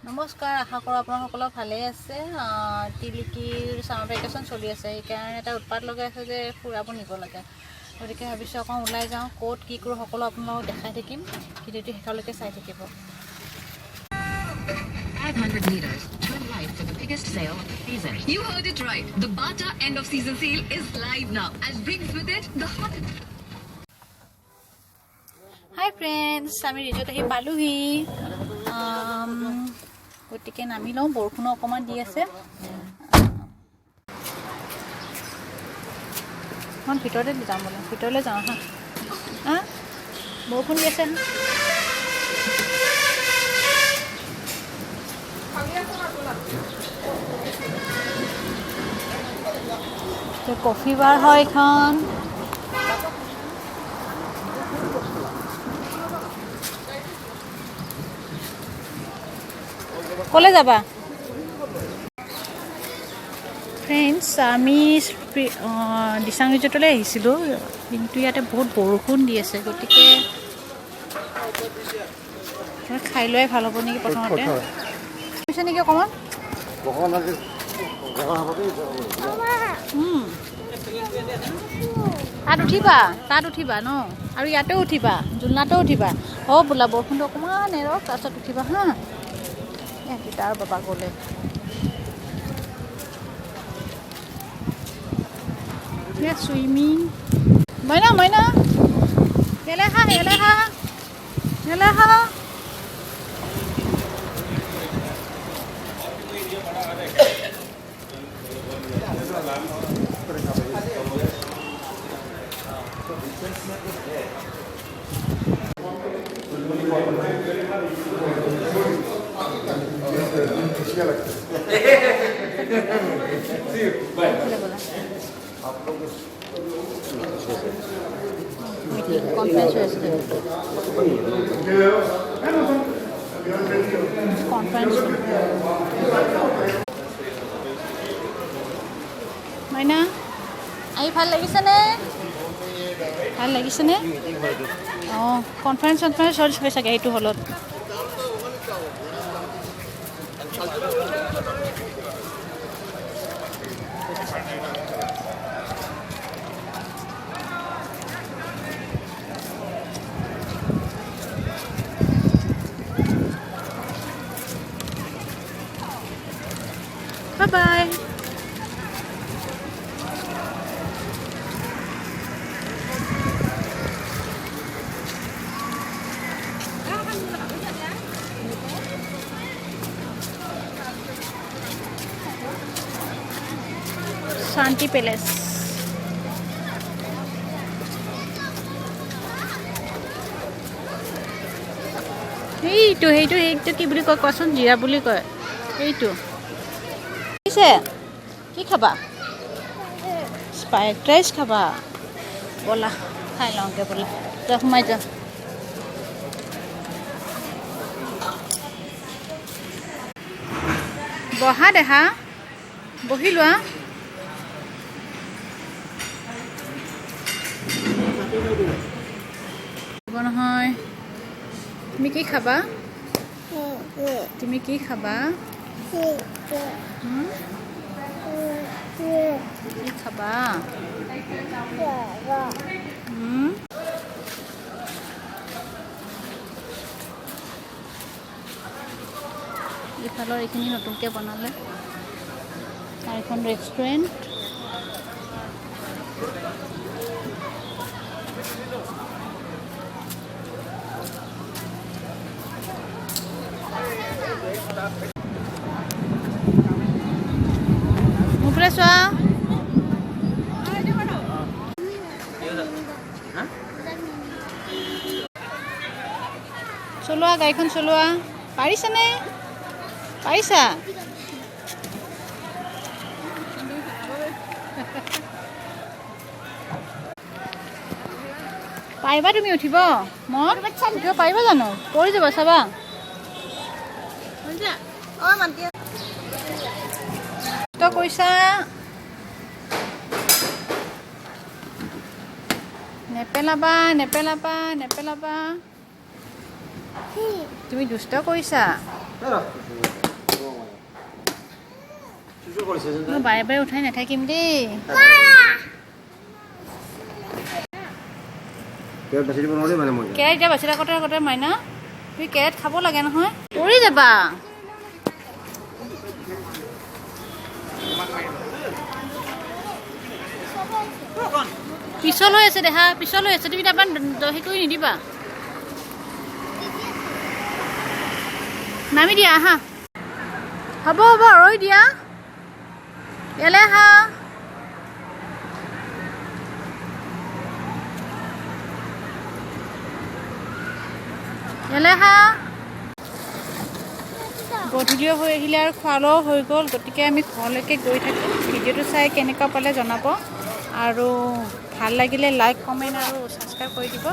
নমস্কাৰ, আশা কৰোঁ আপোনালোক ভালে আছে। তিলিকিৰ সামাৰ ভেকেশ্যন চলি আছে, সেইকাৰণে এটা উৎপাত লগাই আছে যে ফুৰাব নিব লাগে। গতিকে ভাবিছোঁ অকণ ওলাই যাওঁ, ক'ত কি কৰোঁ সকলো আপোনালোকক দেখাই থাকিম। ভিডিঅ'টো শেষলৈকে চাই থাকিব। 500 meters, turn right for the biggest sale of the season. You heard it right. The Bata end of season sale is live now and brings with it the hot. Hi friends, আমি resort আহি পালোহি। গতিকে নামি লওঁ, বৰষুণো অকণমান দি আছে। মই ভিতৰতে যাম বোলে, ভিতৰলৈ যাওঁ হা। বৰষুণ দি আছে কফি বাৰ হয় এইখন। ক'লৈ যাবা ফ্ৰেণ্ডছ? আমি দিচাং ৰিজৰ্টলৈ আহিছিলোঁ, কিন্তু ইয়াতে বহুত বৰষুণ দি আছে। গতিকে খাই লোৱাই ভাল হ'ব নেকি প্ৰথমতে। কৈছে নেকি অকণমান তাত উঠিবা ন, আৰু ইয়াতেও উঠিবা, জোলনাতেও উঠিবা। বোলা বৰষুণটো অকণমান এৰক, তাৰপিছত উঠিবা হা। তাৰ বাবা গ'লে চুইমিং। মইনা ইয়ালৈ হা। মাইনা আহি ভাল লাগিছেনে? কনফাৰেঞ্চ হৈ চাগে এইটো হলত। Bye-bye. Shanti Palace. এইটো কি বুলি কয় কোৱাচোন? জিৰা বুলি কয় এইটো। কি খাবা? স্পাইক ৰাইচ খাবা? ব'লা খাই লওঁগে বোলে। তই সোমাই যা। বহা দেহা, বহি লোৱা। নহয়, তুমি কি খাবা? কি খাবা? ইফালৰ এইখিনি নতুনকৈ বনালে, আৰু এখন ৰেষ্টুৰেণ্ট। মুফৰে চোৱা, চলোৱা গাড়ীখন চলোৱা। পাৰিছানে? পাৰিছা? পাৰিবা তুমি উঠিব? মই উঠিব পাৰিবা জানো? পৰি যাব চাবা। কৈছা নেপেলাবা। তুমি দুষ্ট কৰিছা। মই বাৰে বাৰে উঠাই নাথাকিম দেই কেৰেট এতিয়া বাচি থাকোঁতে মাইনা তুমি কেৰেট খাব লাগে নহয় পৰি যাবা পিছল হৈ আছে দেহা পিছল হৈ আছে তুমি তাৰপৰা দহি কৰি নিদিবা নামি দিয়া আহা হ'ব হ'ব ৰৈ দিয়া ইয়ালৈ আহা ইয়ালৈ আহা গধূলি হৈ আহিলে আৰু খোৱা লোৱাও হৈ গ'ল গতিকে আমি ঘৰলৈকে গৈ থাকোঁ ভিডিঅ'টো চাই কেনেকুৱা পালে জনাব আৰু ভাল লাগিলে লাইক কমেণ্ট আৰু ছাবস্ক্ৰাইব কৰি দিব